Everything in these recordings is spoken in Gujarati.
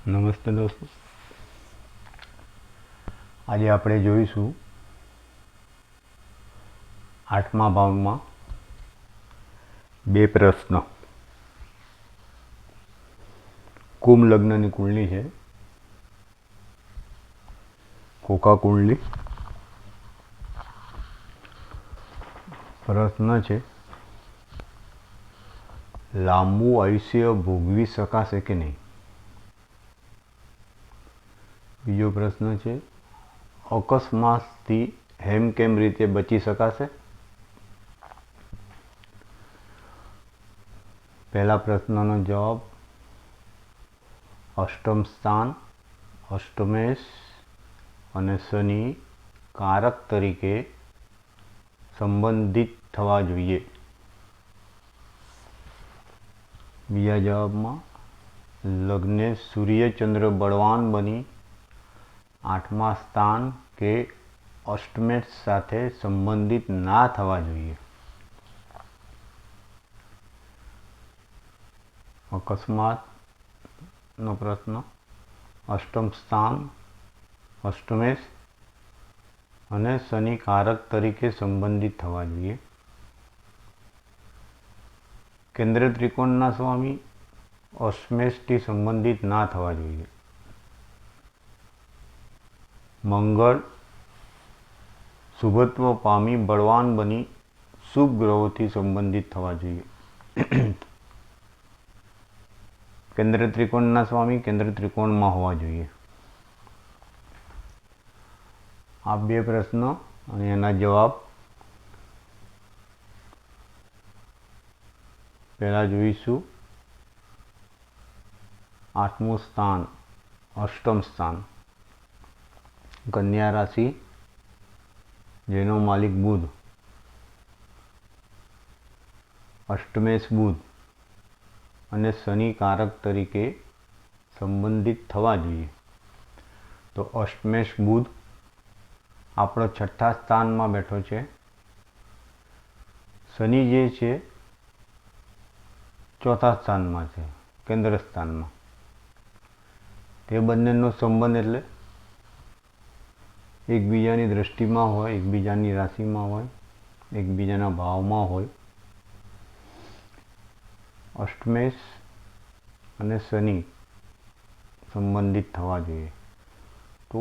નમસ્તે દોસ્તો, આજે આપણે જોઈશું 8મા ભાગમાં 2 પ્રશ્ન. કુંભ લગ્નની કુંડલી છે, કોકા કુંડલી. પ્રશ્ન છે, લાંબુ આયુષ્ય ભોગવી શકાશે કે નહીં. બીજો પ્રશ્ન છે, અકસ્માતથી હેમકેમ રીતે બચી શકાશે. પહેલા પ્રશ્નનો જવાબ, અષ્ટમ સ્થાન, અષ્ટમેશ અને શનિ કારક તરીકે સંબંધિત થવા જોઈએ. બીજા જવાબમાં, લગ્ને સૂર્ય ચંદ્ર બળવાન બની 8મા સ્થાન કે અષ્ટમેશ સાથે સંબંધિત ના થવા જોઈએ. અકસ્માતનો પ્રશ્ન, અષ્ટમ સ્થાન, અષ્ટમેશ અને શનિ કારક તરીકે સંબંધિત થવા જોઈએ. કેન્દ્ર ત્રિકોણના સ્વામી અષ્ટમેશથી સંબંધિત ના થવા જોઈએ. મંગળ શુભત્વ પામી બળવાન બની શુભ ગ્રહોથી સંબંધિત થવા જોઈએ. કેન્દ્ર ત્રિકોણના સ્વામી કેન્દ્ર ત્રિકોણમાં હોવા જોઈએ. આ 2 પ્રશ્નો અને એના જવાબ. પહેલા જોઈશું 8મું સ્થાન, અષ્ટમ સ્થાન, કન્યા રાશિ, જેનો માલિક બુધ. અષ્ટમેશ બુધ અને શનિ કારક તરીકે સંબંધિત થવા જોઈએ. તો અષ્ટમેશ બુધ આપણો 6થા સ્થાનમાં બેઠો છે. શનિ જે છે 4થા સ્થાનમાં છે, કેન્દ્ર સ્થાનમાં. તે બંનેનો સંબંધ એટલે એકબીજાની દ્રષ્ટિમાં હોય, એકબીજાની રાશિમાં હોય, એકબીજાના ભાવમાં હોય. અષ્ટમેશ અને શનિ સંબંધિત થવા જોઈએ. તો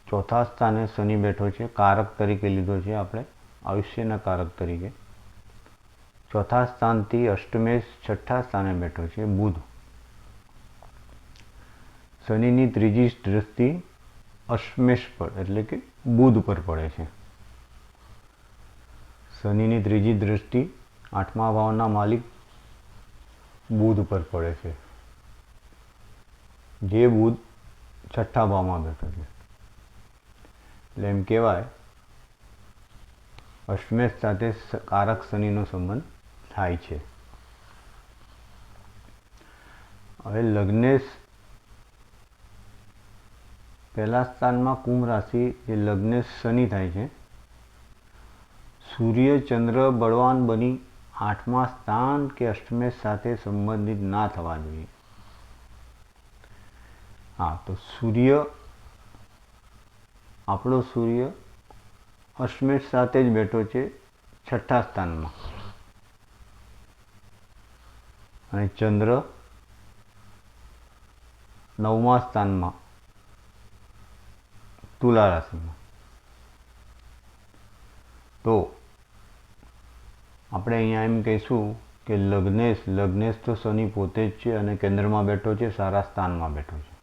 4થા સ્થાને શનિ બેઠો છે, કારક તરીકે લીધો છે આપણે, આયુષ્યના કારક તરીકે. 4થા સ્થાનથી અષ્ટમેશ 6થા સ્થાને બેઠો છે બુધ. શનિની ત્રીજી દ્રષ્ટિ અષ્ટમેશ પર એટલે કે બુધ પર પડે છે. શનિની ત્રીજી દ્રષ્ટિ 8મા ભાવના માલિક બુધ પર પડે છે, જે બુધ 6થા ભાવમાં બેઠો છે. એટલે એમ કહેવાય અષ્ટમેશ સાથે કારક શનિનો સંબંધ થાય છે. હવે લગ્નેશ પહેલા સ્થાનમાં કુંભ રાશિ, જે લગ્નેશ શનિ થાય છે. સૂર્ય ચંદ્ર બળવાન બની 8મા સ્થાન કે અષ્ટમેશ સાથે સંબંધિત ના થવા જોઈએ. હા, તો આપણો સૂર્ય અષ્ટમેશ સાથે જ બેઠો છે 6થા સ્થાનમાં, અને ચંદ્ર 9મા સ્થાનમાં તુલા રાશિમાં. તો આપણે અહીંયા એમ કહીશું કે લગ્નેશ તો શનિ પોતે જ છે અને કેન્દ્રમાં બેઠો છે, સારા સ્થાનમાં બેઠો છે.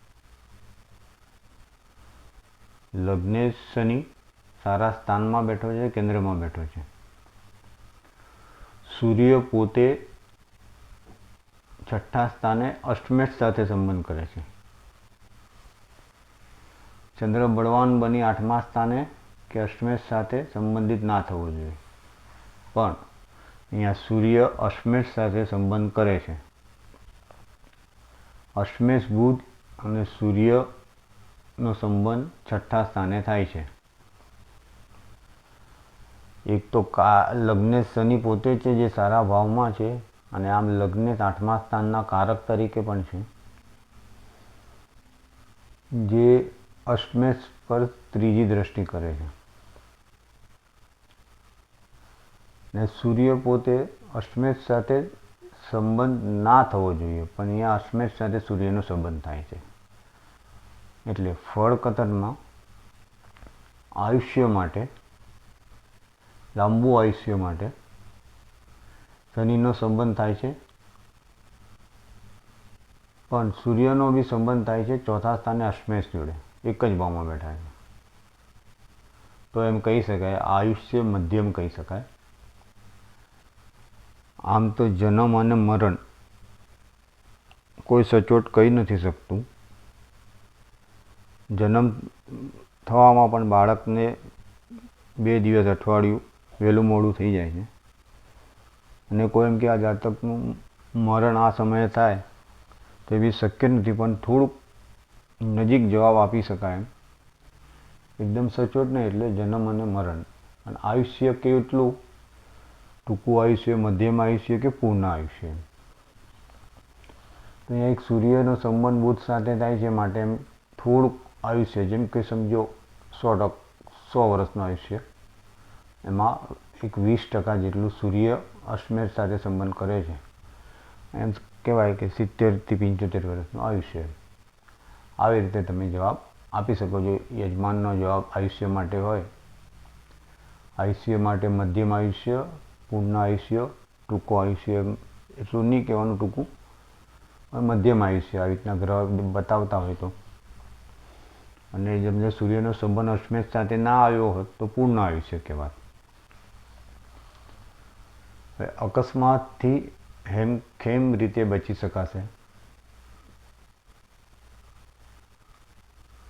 લગ્નેશ શનિ સારા સ્થાનમાં બેઠો છે, કેન્દ્રમાં બેઠો છે. સૂર્ય પોતે 6થા સ્થાને અષ્ટમેશ સાથે સંબંધ કરે છે. ચંદ્ર બળવાન બની 8મા સ્થાને કે અષ્ટમેશ સાથે સંબંધિત ના થવો જોઈએ. પણ અહીંયા સૂર્ય અષ્ટમેશ સાથે સંબંધ કરે છે. અષ્ટમેશ બુધ અને સૂર્યનો સંબંધ 6થા સ્થાને થાય છે. એક તો લગ્નેશ શનિ પોતે છે, જે સારા ભાવમાં છે, અને આમ લગ્નેશ 8મા સ્થાનના કારક તરીકે પણ છે. જે અષ્ટમેશ પર ત્રીજી દ્રષ્ટિ કરે છે, ને સૂર્ય પોતે અષ્ટમેશ સાથે સંબંધ ના થવો જોઈએ, પણ અહીંયા અષ્ટમેશ સાથે સૂર્યનો સંબંધ થાય છે. એટલે ફળ કતરમાં આયુષ્ય માટે, લાંબુ આયુષ્ય માટે શનિનો સંબંધ થાય છે, પણ સૂર્યનો બી સંબંધ થાય છે ચોથા સ્થાને અષ્ટમેશ જોડે, એક જ ભાવમાં બેઠા છે. તો એમ કહી શકાય આયુષ્ય મધ્યમ કહી શકાય. આમ તો જન્મ અને મરણ કોઈ સચોટ કહી નથી શકતું. જન્મ થવામાં પણ બાળકને 2 દિવસ, અઠવાડિયું વહેલું મોડું થઈ જાય છે, અને કોઈ એમ કે આ જાતકનું મરણ આ સમયે થાય તો એ બી શક્ય નથી, પણ થોડુંક નજીક જવાબ આપી શકાય એમ. એકદમ સચોટ નહીં. એટલે જન્મ અને મરણ. અને આયુષ્ય કેટલું, ટૂંકું આયુષ્ય, મધ્યમ આયુષ્ય કે પૂર્ણ આયુષ્ય. તો અહીંયા એક સૂર્યનો સંબંધ બુધ સાથે થાય છે, માટે એમ થોડુંક આયુષ્ય, જેમ કે સમજો 100 વર્ષનું આયુષ્ય, એમાં એક 20% જેટલું સૂર્ય અષ્ટમેશ સાથે સંબંધ કરે છે. એમ કહેવાય કે 70 થી 75 વર્ષનું આયુષ્ય. આવી રીતે તમે જવાબ આપી શકો છો. યજમાનનો જવાબ આયુષ્ય માટે હોય. આયુષ્ય માટે મધ્યમ આયુષ્ય, પૂર્ણ આયુષ્ય, ટૂંકું આયુષ્ય એટલું નહીં કહેવાનું, ટૂંકું મધ્યમ આયુષ્ય આવી રીતના ગ્રહ બતાવતા હોય તો. અને જેમ સૂર્યનો સંબંધ અષ્ટમેશ સાથે ના આવ્યો હોત તો પૂર્ણ આયુષ્ય કહેવાય. અકસ્માતથી કેમ રીતે બચી શકાશે?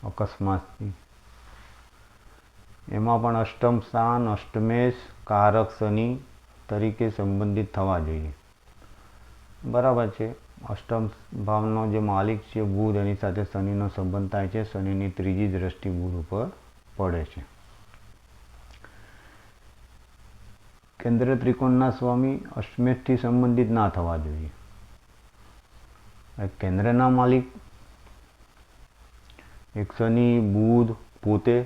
અકસ્માતથી એમાં પણ અષ્ટમ સ્થાન અષ્ટમેશ કારક શનિ તરીકે સંબંધિત થવા જોઈએ. બરાબર છે. અષ્ટમ ભાવનો જે માલિક છે બુધ, એની સાથે શનિનો સંબંધ થાય છે. શનિની ત્રીજી દ્રષ્ટિ બુધ ઉપર પડે છે. કેન્દ્ર ત્રિકોણના સ્વામી અષ્ટમેશથી સંબંધિત ના થવા જોઈએ. કેન્દ્રના માલિક એક શનિ, બુધ પોતે,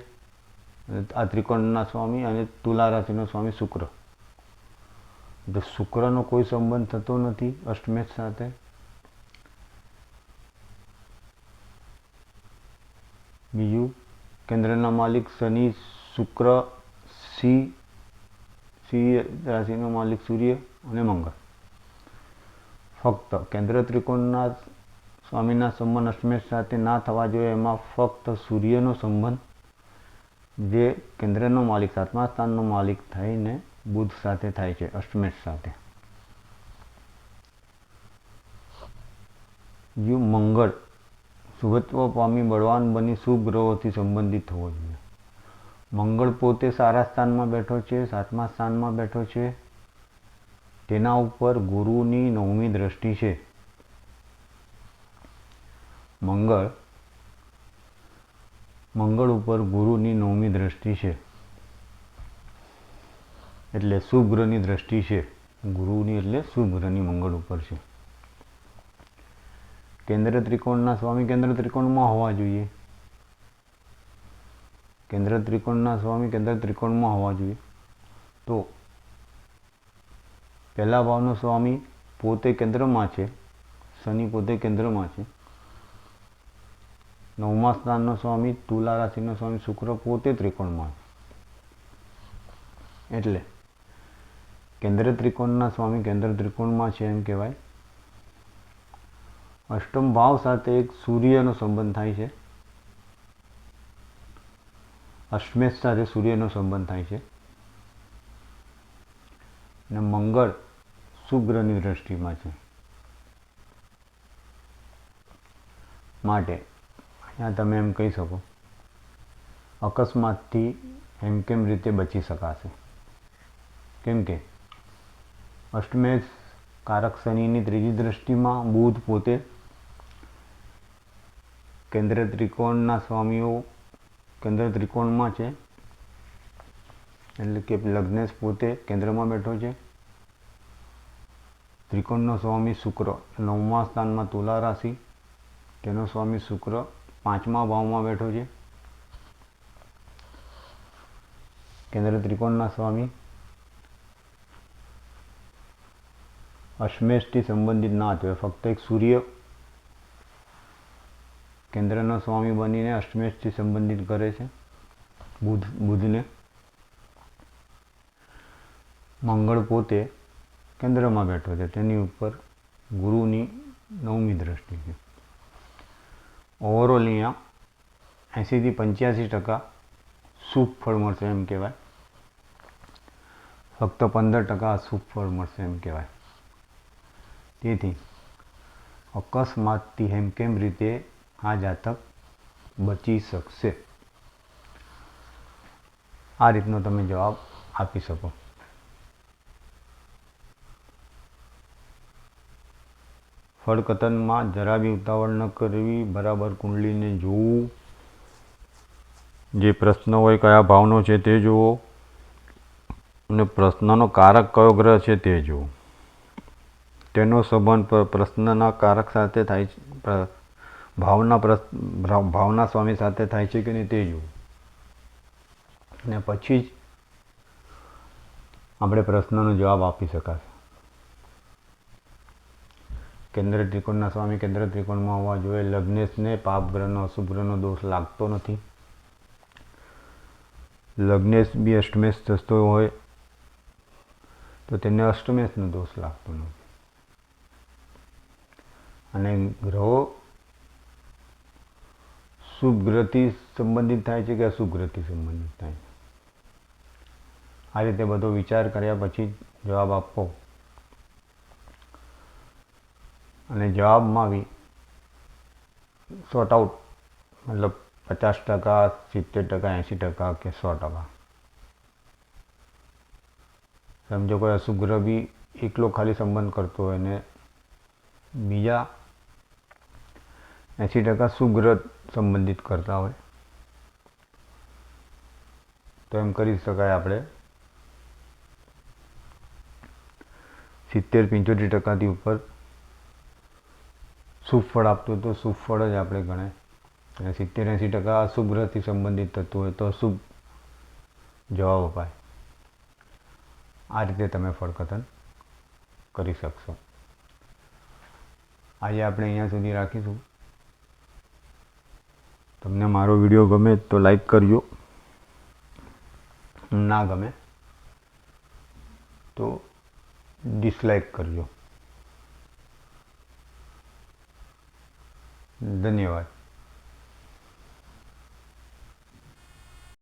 આ ત્રિકોણના સ્વામી, અને તુલા રાશિનો સ્વામી શુક્ર. તો શુક્રનો કોઈ સંબંધ થતો નથી અષ્ટમેશ સાથે. બીજું, કેન્દ્રના માલિક શનિ, શુક્ર, સિંહ રાશિનો માલિક સૂર્ય અને મંગળ. ફક્ત કેન્દ્ર ત્રિકોણના સ્વામીના સંબંધ અષ્ટમેશ સાથે ના થવા જોઈએ. એમાં ફક્ત સૂર્યનો સંબંધ, જે કેન્દ્રનો માલિક, 7મા સ્થાનનો માલિક થઈને બુધ સાથે થાય છે અષ્ટમેશ સાથે. જો મંગળ શુભત્વ પામી બળવાન બની શુભ ગ્રહોથી સંબંધિત થવો જોઈએ. મંગળ પોતે સારા સ્થાનમાં બેઠો છે, 7મા સ્થાનમાં બેઠો છે. તેના ઉપર ગુરુની 9મી દ્રષ્ટિ છે. મંગળ ઉપર ગુરુની 9મી દ્રષ્ટિ છે, એટલે શુભ ગ્રહની દ્રષ્ટિ છે. ગુરુની એટલે શુભ ગ્રહની મંગળ ઉપર છે. કેન્દ્ર ત્રિકોણના સ્વામી કેન્દ્ર ત્રિકોણમાં હોવા જોઈએ. કેન્દ્ર ત્રિકોણના સ્વામી કેન્દ્ર ત્રિકોણમાં હોવા જોઈએ. તો પહેલા ભાવનો સ્વામી પોતે કેન્દ્રમાં છે, શનિ પોતે કેન્દ્રમાં છે. 9મા સ્થાનનો સ્વામી તુલા રાશિનો સ્વામી શુક્ર પોતે ત્રિકોણમાં છે. એટલે કેન્દ્ર ત્રિકોણના સ્વામી કેન્દ્ર ત્રિકોણમાં છે એમ કહેવાય. અષ્ટમ ભાવ સાથે એક સૂર્યનો સંબંધ થાય છે. અષ્ટમેશ સાથે સૂર્યનો સંબંધ થાય છે. અને મંગળ શુભ ગ્રહની દ્રષ્ટિમાં છે. માટે અહીંયા તમે એમ કહી શકો અકસ્માતથી કેમ રીતે બચી શકાશે. કેમ કે અષ્ટમેશ કારક શનિની ત્રીજી દ્રષ્ટિમાં બુધ પોતે, કેન્દ્ર ત્રિકોણના સ્વામીઓ કેન્દ્ર ત્રિકોણમાં છે, એટલે કે લગ્નેશ પોતે કેન્દ્રમાં બેઠો છે. ત્રિકોણનો સ્વામી શુક્ર 9મા સ્થાનમાં તુલા રાશિ, તેનો સ્વામી શુક્ર પાંચમા ભાવમાં બેઠો છે. કેન્દ્ર ત્રિકોણના સ્વામી અશ્મેષથી સંબંધિત ના થયો, ફક્ત એક સૂર્ય કેન્દ્રના સ્વામી બનીને અશ્મેષથી સંબંધિત કરે છે બુધને. મંગળ પોતે કેન્દ્રમાં બેઠો છે, તેની ઉપર ગુરુની 9મી દ્રષ્ટિ છે. ઓવરઓલ અહીંયા 80થી 85% શુભ ફળ મળશે એમ કહેવાય, ફક્ત 15% અશુભ ફળ મળશે એમ કહેવાય. તેથી અકસ્માતથી હેમખેમ રીતે આ જાતક બચી શકશે. આ રીતનો તમે જવાબ આપી શકો. ફળકથનમાં જરા બી ઉતાવળ ન કરવી, બરાબર કુંડલીને જોવું, જે પ્રશ્ન હોય કયા ભાવનો છે તે જુઓ, અને પ્રશ્નનો કારક કયો ગ્રહ છે તે જુઓ, તેનો સંબંધ પ્રશ્નના કારક સાથે થાય છે, ભાવના સ્વામી સાથે થાય છે કે નહીં તે જુઓ, અને પછી જ આપણે પ્રશ્નનો જવાબ આપી શકાશે. કેન્દ્ર ત્રિકોણના સ્વામી કેન્દ્ર ત્રિકોણમાં હોવા જોઈએ. લગ્નેશને પાપ ગ્રહનો અશુભ ગ્રહનો દોષ લાગતો નથી. લગ્નેશ બી અષ્ટમેશ થતો હોય તો તેને અષ્ટમેશનો દોષ લાગતો નથી. અને ગ્રહો શુભ ગ્રહથી સંબંધિત થાય છે કે અશુભ ગ્રહથી સંબંધિત થાય છે, આ રીતે બધો વિચાર કર્યા પછી જવાબ આપવો. અને જવાબમાં બી શોર્ટ આઉટ, મતલબ 50%, 70%, 80% કે 100%. સમજો કોઈ અશુભ ગ્રહ બી એકલો ખાલી સંબંધ કરતો હોય ને બીજા 80% શુભ ગ્રહ સંબંધિત કરતા હોય તો એમ કરી શકાય આપણે 70-75% ઉપર શુભ ફળ આપતું તો શુભ ફળ જ આપણે ગણાય, અને 70-80% અશુભ ગ્રહથી સંબંધિત થતું હોય તો અશુભ જવાબ અપાય. આ રીતે તમે ફળકથન કરી શકશો. આજે આપણે અહીંયા સુધી રાખીશું. તમને મારો વિડીયો ગમે તો લાઈક કરજો, ના ગમે તો ડિસલાઈક કરજો. ધન્યવાદ.